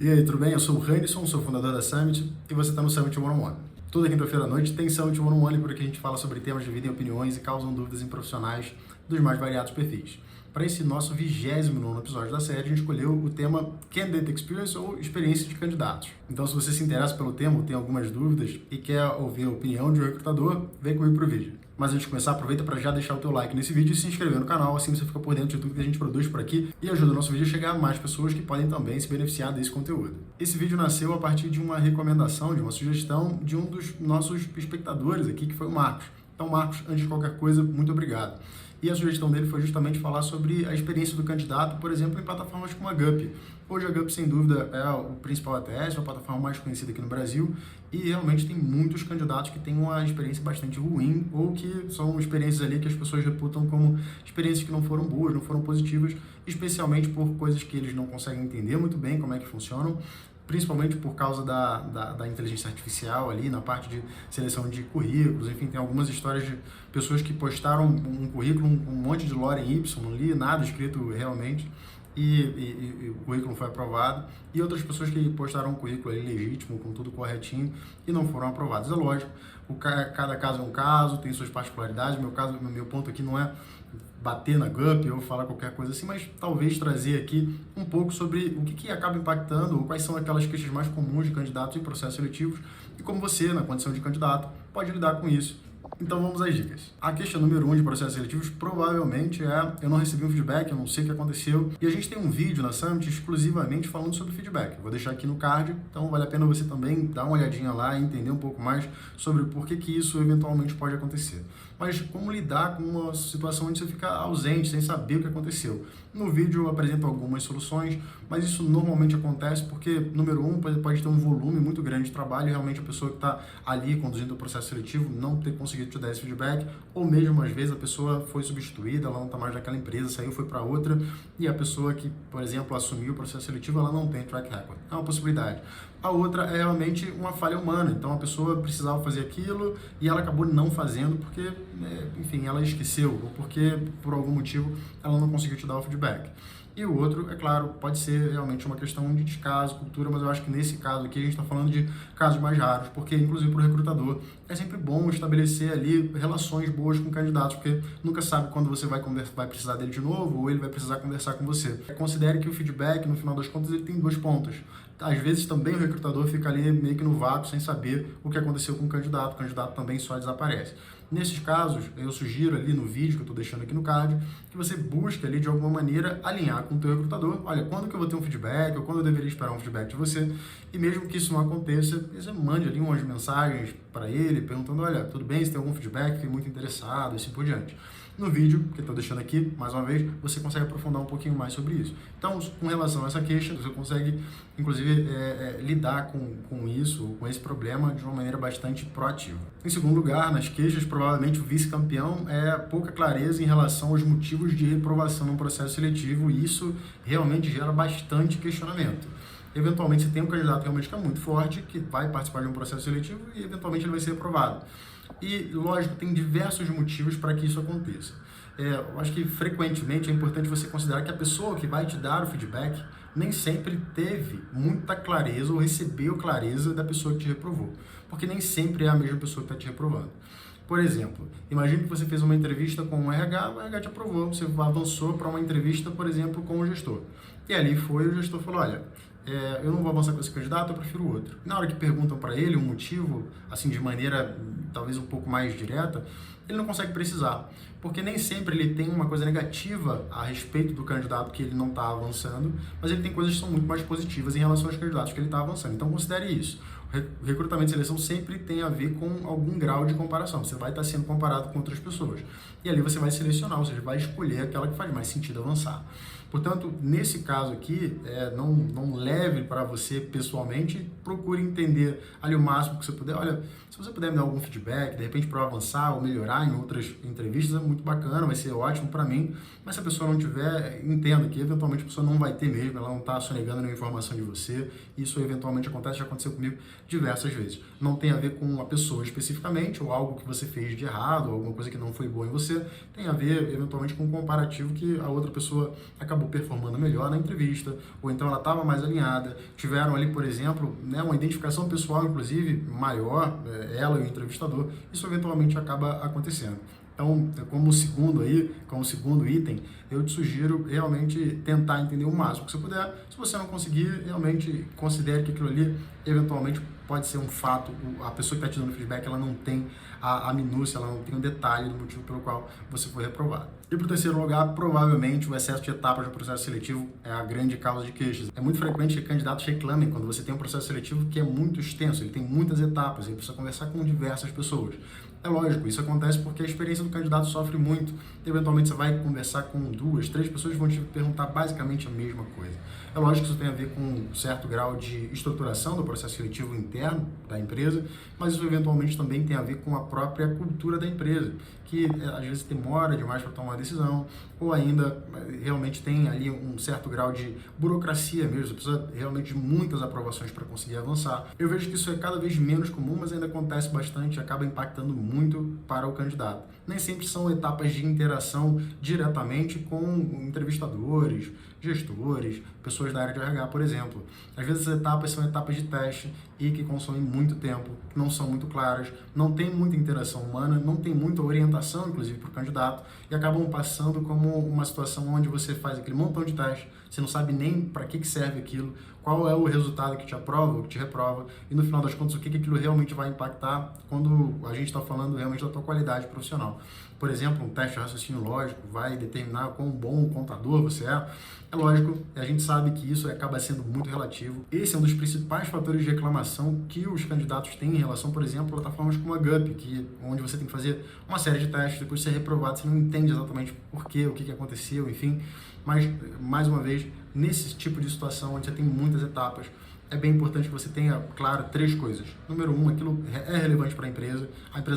E aí, tudo bem? Eu sou o Randerson, sou fundador da Summit e você está no Summit One-on-One. Toda quinta-feira à noite tem Summit One-on-One, por aqui a gente fala sobre temas, dividem opiniões e causam dúvidas em profissionais dos mais variados perfis. Para esse nosso 29º episódio da série, a gente escolheu o tema Candidate Experience ou Experiência de Candidatos. Então, se você se interessa pelo tema ou tem algumas dúvidas e quer ouvir a opinião de um recrutador, vem comigo para o vídeo. Mas antes de começar, aproveita para já deixar o teu like nesse vídeo e se inscrever no canal, assim você fica por dentro de tudo que a gente produz por aqui e ajuda o nosso vídeo a chegar a mais pessoas que podem também se beneficiar desse conteúdo. Esse vídeo nasceu a partir de uma recomendação, de uma sugestão de um dos nossos espectadores aqui, que foi o Marcos. Então, Marcos, antes de qualquer coisa, muito obrigado. E a sugestão dele foi justamente falar sobre a experiência do candidato, por exemplo, em plataformas como a Gup. Hoje a Gup, sem dúvida, é o principal ATS, a plataforma mais conhecida aqui no Brasil, e realmente tem muitos candidatos que têm uma experiência bastante ruim, ou que são experiências ali que as pessoas reputam como experiências que não foram boas, não foram positivas, especialmente por coisas que eles não conseguem entender muito bem como é que funcionam, principalmente por causa da inteligência artificial ali, na parte de seleção de currículos. Enfim, tem algumas histórias de pessoas que postaram um currículo, um monte de lore em Y, não li nada escrito realmente, e o currículo foi aprovado, e outras pessoas que postaram um currículo ali legítimo, com tudo corretinho, e não foram aprovados. É lógico, cada caso é um caso, tem suas particularidades. Meu ponto aqui não é bater na Gup ou falar qualquer coisa assim, mas talvez trazer aqui um pouco sobre o que acaba impactando, ou quais são aquelas queixas mais comuns de candidatos em processos seletivos, e como você, na condição de candidato, pode lidar com isso. Então vamos às dicas. A queixa número 1 de processos seletivos provavelmente é: eu não recebi um feedback, eu não sei o que aconteceu. E a gente tem um vídeo na Summit exclusivamente falando sobre feedback. Eu vou deixar aqui no card, então vale a pena você também dar uma olhadinha lá e entender um pouco mais sobre por que isso eventualmente pode acontecer. Mas como lidar com uma situação onde você fica ausente, sem saber o que aconteceu? No vídeo eu apresento algumas soluções, mas isso normalmente acontece porque, número 1, pode ter um volume muito grande de trabalho e realmente a pessoa que está ali conduzindo o processo seletivo não ter conseguido te dar esse feedback, ou mesmo às vezes a pessoa foi substituída, ela não está mais naquela empresa, saiu, foi para outra, e a pessoa que, por exemplo, assumiu o processo seletivo, ela não tem track record. É uma possibilidade. A outra é realmente uma falha humana, então a pessoa precisava fazer aquilo e ela acabou não fazendo porque, enfim, ela esqueceu, ou porque por algum motivo ela não conseguiu te dar o feedback. E o outro, é claro, pode ser realmente uma questão de descaso, cultura, mas eu acho que nesse caso aqui a gente está falando de casos mais raros, porque inclusive para o recrutador é sempre bom estabelecer ali relações boas com candidatos, porque nunca sabe quando você vai precisar dele de novo ou ele vai precisar conversar com você. Considere que o feedback, no final das contas, ele tem dois pontos. Às vezes também o recrutador fica ali meio que no vácuo, sem saber o que aconteceu com o candidato também só desaparece. Nesses casos, eu sugiro ali no vídeo que eu estou deixando aqui no card, que você busque ali de alguma maneira alinhar com o teu recrutador. Olha, quando que eu vou ter um feedback, ou quando eu deveria esperar um feedback de você, e mesmo que isso não aconteça, você mande ali umas mensagens para ele, perguntando: olha, tudo bem, se tem algum feedback, fiquei muito interessado, e assim por diante. No vídeo, que eu estou deixando aqui, mais uma vez, você consegue aprofundar um pouquinho mais sobre isso. Então, com relação a essa queixa, você consegue, inclusive, lidar com isso, com esse problema, de uma maneira bastante proativa. Em segundo lugar, nas queixas, provavelmente o vice-campeão é pouca clareza em relação aos motivos de reprovação no processo seletivo, e isso realmente gera bastante questionamento. Eventualmente, você tem um candidato realmente que é muito forte, que vai participar de um processo seletivo e, eventualmente, ele vai ser aprovado. E, lógico, tem diversos motivos para que isso aconteça. Eu acho que, frequentemente, é importante você considerar que a pessoa que vai te dar o feedback nem sempre teve muita clareza ou recebeu clareza da pessoa que te reprovou, porque nem sempre é a mesma pessoa que está te reprovando. Por exemplo, imagine que você fez uma entrevista com o RH te aprovou, você avançou para uma entrevista, por exemplo, com o gestor. E ali o gestor falou: olha, eu não vou avançar com esse candidato, eu prefiro o outro. Na hora que perguntam para ele um motivo, assim, de maneira talvez um pouco mais direta, ele não consegue precisar, porque nem sempre ele tem uma coisa negativa a respeito do candidato que ele não está avançando, mas ele tem coisas que são muito mais positivas em relação aos candidatos que ele está avançando. Então considere isso. O recrutamento e seleção sempre tem a ver com algum grau de comparação. Você vai estar sendo comparado com outras pessoas. E ali você vai selecionar, ou seja, vai escolher aquela que faz mais sentido avançar. Portanto, nesse caso aqui, não leve para você pessoalmente, procure entender ali o máximo que você puder. Olha, se você puder me dar algum feedback, de repente para eu avançar ou melhorar auxiliar em outras entrevistas, é muito bacana, vai ser ótimo para mim, mas se a pessoa não tiver, entenda que eventualmente a pessoa não vai ter mesmo, ela não está sonegando nenhuma informação de você, isso eventualmente acontece, já aconteceu comigo diversas vezes. Não tem a ver com a pessoa especificamente, ou algo que você fez de errado, ou alguma coisa que não foi boa em você, tem a ver eventualmente com um comparativo que a outra pessoa acabou performando melhor na entrevista, ou então ela estava mais alinhada, tiveram ali, por exemplo, né, uma identificação pessoal, inclusive, maior, ela e o entrevistador, isso eventualmente acaba acontecendo. Então, como segundo item, eu te sugiro realmente tentar entender o máximo que você puder. Se você não conseguir, realmente considere que aquilo ali eventualmente pode ser um fato. A pessoa que está te dando feedback, ela não tem a minúcia, ela não tem o detalhe do motivo pelo qual você foi reprovado. E para o terceiro lugar, provavelmente o excesso de etapas no processo seletivo é a grande causa de queixas. É muito frequente que candidatos reclamem quando você tem um processo seletivo que é muito extenso, ele tem muitas etapas, ele precisa conversar com diversas pessoas. É lógico, isso acontece porque a experiência do candidato sofre muito. Eventualmente você vai conversar com 2, 3 pessoas que vão te perguntar basicamente a mesma coisa. É lógico que isso tem a ver com um certo grau de estruturação do processo seletivo interno da empresa, mas isso eventualmente também tem a ver com a própria cultura da empresa, que às vezes demora demais para tomar uma decisão, ou ainda realmente tem ali um certo grau de burocracia mesmo, você precisa realmente de muitas aprovações para conseguir avançar. Eu vejo que isso é cada vez menos comum, mas ainda acontece bastante e acaba impactando muito para o candidato. Nem sempre são etapas de interação diretamente com entrevistadores, gestores, pessoas da área de RH, por exemplo. Às vezes as etapas são etapas de teste e que consomem muito tempo, não são muito claras, não tem muita interação humana, não tem muita orientação, inclusive, para o candidato, e acabam passando como uma situação onde você faz aquele montão de teste, você não sabe nem para que serve aquilo, qual é o resultado que te aprova ou que te reprova, e no final das contas, o que aquilo realmente vai impactar quando a gente está falando realmente da tua qualidade profissional. Por exemplo, um teste de raciocínio lógico vai determinar quão bom contador você é. É lógico, a gente sabe que isso acaba sendo muito relativo. Esse é um dos principais fatores de reclamação que os candidatos têm em relação, por exemplo, a plataformas como a GUP, onde você tem que fazer uma série de testes, depois de ser reprovado, você não entende exatamente por quê, o que aconteceu, enfim. Mas, mais uma vez, nesse tipo de situação, onde você tem muitas etapas, é bem importante que você tenha, claro, 3 coisas. Número 1, aquilo é relevante para a empresa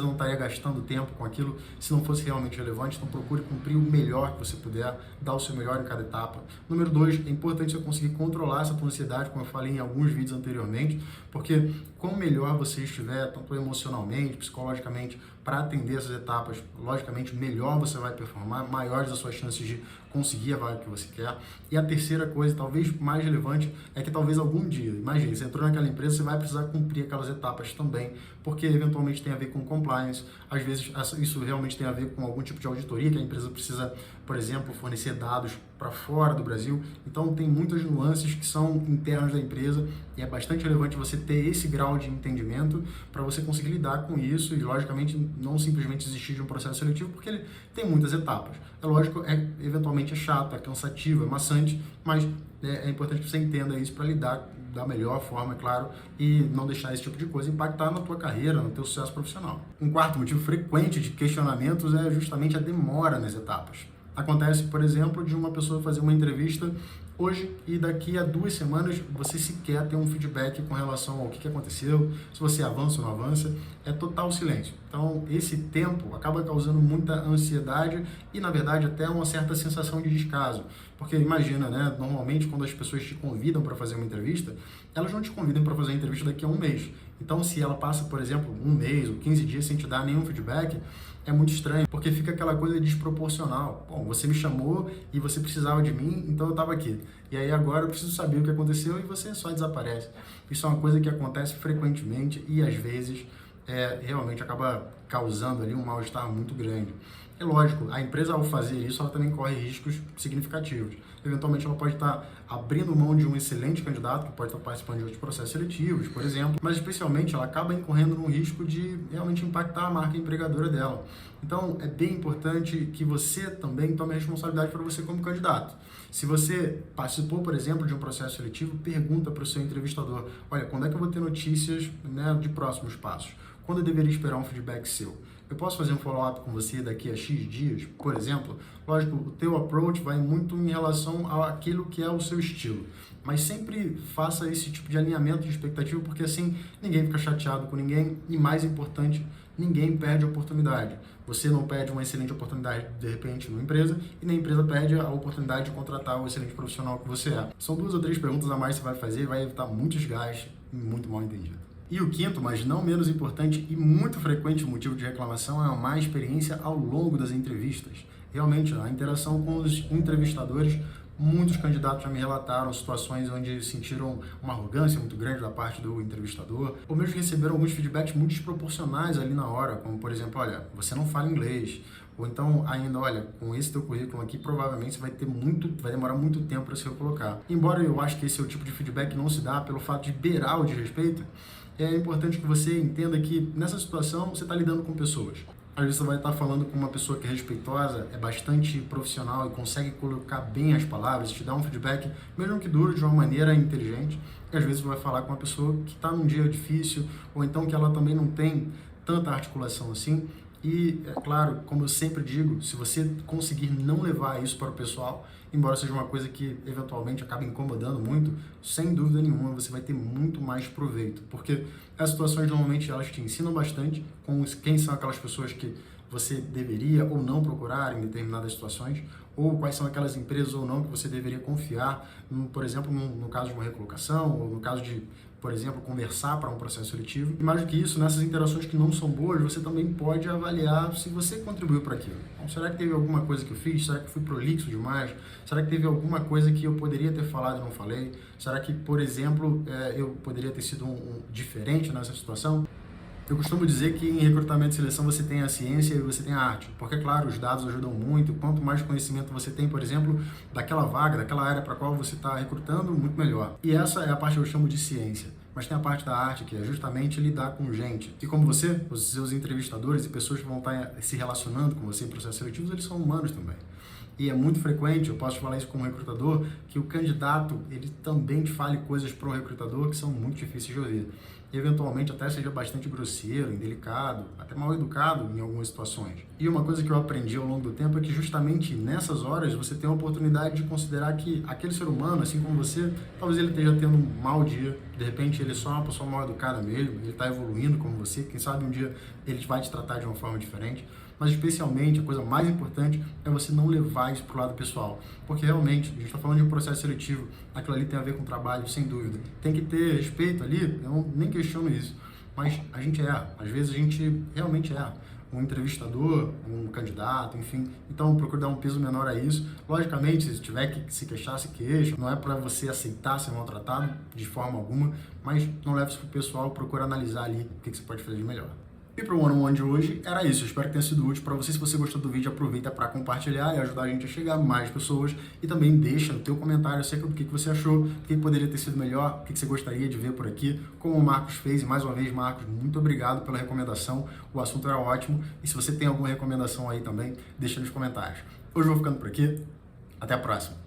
não estaria gastando tempo com aquilo se não fosse realmente relevante, então procure cumprir o melhor que você puder, dar o seu melhor em cada etapa. Número 2, é importante você conseguir controlar essa tua ansiedade, como eu falei em alguns vídeos anteriormente, porque quanto melhor você estiver, tanto emocionalmente, psicologicamente, para atender essas etapas, logicamente, melhor você vai performar, maiores as suas chances de conseguir a vaga que você quer. E a terceira coisa, talvez mais relevante, é que talvez algum dia, imagine, você entrou naquela empresa, você vai precisar cumprir aquelas etapas também, porque eventualmente tem a ver com compliance, às vezes isso realmente tem a ver com algum tipo de auditoria, que a empresa precisa, por exemplo, fornecer dados para fora do Brasil. Então tem muitas nuances que são internas da empresa e é bastante relevante você ter esse grau de entendimento para você conseguir lidar com isso e, logicamente, não simplesmente desistir de um processo seletivo, porque ele tem muitas etapas. É lógico, eventualmente é chato, é cansativo, é maçante, mas é importante que você entenda isso para lidar da melhor forma, é claro, e não deixar esse tipo de coisa impactar na tua carreira, no teu sucesso profissional. Um quarto motivo frequente de questionamentos é justamente a demora nas etapas. Acontece, por exemplo, de uma pessoa fazer uma entrevista hoje e daqui a 2 semanas você sequer tem um feedback com relação ao que aconteceu, se você avança ou não avança, é total silêncio. Então, esse tempo acaba causando muita ansiedade e, na verdade, até uma certa sensação de descaso. Porque imagina, né? Normalmente, quando as pessoas te convidam para fazer uma entrevista, elas não te convidam para fazer a entrevista daqui a 1 mês. Então, se ela passa, por exemplo, 1 mês ou 15 dias sem te dar nenhum feedback, é muito estranho, porque fica aquela coisa desproporcional. Bom, você me chamou e você precisava de mim, então eu estava aqui. E aí agora eu preciso saber o que aconteceu e você só desaparece. Isso é uma coisa que acontece frequentemente e às vezes realmente acaba causando ali um mal-estar muito grande. É lógico, a empresa ao fazer isso, ela também corre riscos significativos. Eventualmente ela pode estar abrindo mão de um excelente candidato, que pode estar participando de outros processos seletivos, por exemplo, mas especialmente ela acaba incorrendo num risco de realmente impactar a marca empregadora dela. Então é bem importante que você também tome a responsabilidade para você como candidato. Se você participou, por exemplo, de um processo seletivo, pergunta para o seu entrevistador, olha, quando é que eu vou ter notícias, né, de próximos passos? Quando eu deveria esperar um feedback seu? Eu posso fazer um follow-up com você daqui a X dias, por exemplo? Lógico, o teu approach vai muito em relação àquilo que é o seu estilo. mas sempre faça esse tipo de alinhamento de expectativa, porque assim ninguém fica chateado com ninguém e, mais importante, ninguém perde a oportunidade. Você não perde uma excelente oportunidade, de repente, numa empresa, e nem a empresa perde a oportunidade de contratar o excelente profissional que você é. São 2 ou 3 perguntas a mais que você vai fazer, vai evitar muito desgaste e muito mal entendido. E o quinto, mas não menos importante e muito frequente motivo de reclamação é a má experiência ao longo das entrevistas. Realmente, a interação com os entrevistadores, muitos candidatos já me relataram situações onde sentiram uma arrogância muito grande da parte do entrevistador, ou mesmo receberam alguns feedbacks muito desproporcionais ali na hora, como por exemplo, olha, você não fala inglês, ou então ainda, olha, com esse teu currículo aqui, provavelmente você vai demorar muito tempo para se recolocar. Embora eu acho que esse é o tipo de feedback não se dá pelo fato de beirar o desrespeito, é importante que você entenda que nessa situação você está lidando com pessoas. Às vezes você vai estar falando com uma pessoa que é respeitosa, é bastante profissional e consegue colocar bem as palavras, te dar um feedback, mesmo que duro, de uma maneira inteligente. E às vezes você vai falar com uma pessoa que está num dia difícil, ou então que ela também não tem tanta articulação assim. E, é claro, como eu sempre digo, se você conseguir não levar isso para o pessoal, embora seja uma coisa que eventualmente acabe incomodando muito, sem dúvida nenhuma você vai ter muito mais proveito. Porque as situações normalmente elas te ensinam bastante com quem são aquelas pessoas que você deveria ou não procurar em determinadas situações, ou quais são aquelas empresas ou não que você deveria confiar, por exemplo, no caso de uma recolocação, ou no caso de, por exemplo, conversar para um processo seletivo. E mais do que isso, nessas interações que não são boas, você também pode avaliar se você contribuiu para aquilo. Então, será que teve alguma coisa que eu fiz? Será que fui prolixo demais? Será que teve alguma coisa que eu poderia ter falado e não falei? Será que, por exemplo, eu poderia ter sido diferente nessa situação? Eu costumo dizer que em recrutamento e seleção você tem a ciência e você tem a arte, porque, claro, os dados ajudam muito. Quanto mais conhecimento você tem, por exemplo, daquela vaga, daquela área para a qual você está recrutando, muito melhor. E essa é a parte que eu chamo de ciência. Mas tem a parte da arte, que é justamente lidar com gente. E como você, os seus entrevistadores e pessoas que vão estar se relacionando com você em processos seletivos, eles são humanos também. E é muito frequente, eu posso te falar isso como recrutador, que o candidato, ele também te fale coisas para o recrutador que são muito difíceis de ouvir. E eventualmente até seja bastante grosseiro, indelicado, até mal educado em algumas situações. E uma coisa que eu aprendi ao longo do tempo é que justamente nessas horas você tem a oportunidade de considerar que aquele ser humano, assim como você, talvez ele esteja tendo um mau dia, de repente ele é só uma pessoa mal educada mesmo, ele está evoluindo como você, quem sabe um dia ele vai te tratar de uma forma diferente. Mas especialmente, a coisa mais importante é você não levar isso para o lado pessoal. Porque realmente, a gente está falando de um processo seletivo, aquilo ali tem a ver com trabalho, sem dúvida. Tem que ter respeito ali, eu nem questiono isso. Mas a gente erra, às vezes a gente realmente erra. Um entrevistador, um candidato, enfim. Então, procure dar um peso menor a isso. Logicamente, se tiver que se queixar, se queixa. Não é para você aceitar ser maltratado de forma alguma, mas não leve isso para o pessoal, procure analisar ali o que você pode fazer de melhor. E para o one-on-one de hoje era isso. Eu espero que tenha sido útil para você. Se você gostou do vídeo, aproveita para compartilhar e ajudar a gente a chegar a mais pessoas. E também deixa no teu comentário acerca do que você achou, o que poderia ter sido melhor, o que você gostaria de ver por aqui, como o Marcos fez. E mais uma vez, Marcos, muito obrigado pela recomendação. O assunto era ótimo. E se você tem alguma recomendação aí também, deixa nos comentários. Hoje eu vou ficando por aqui. Até a próxima.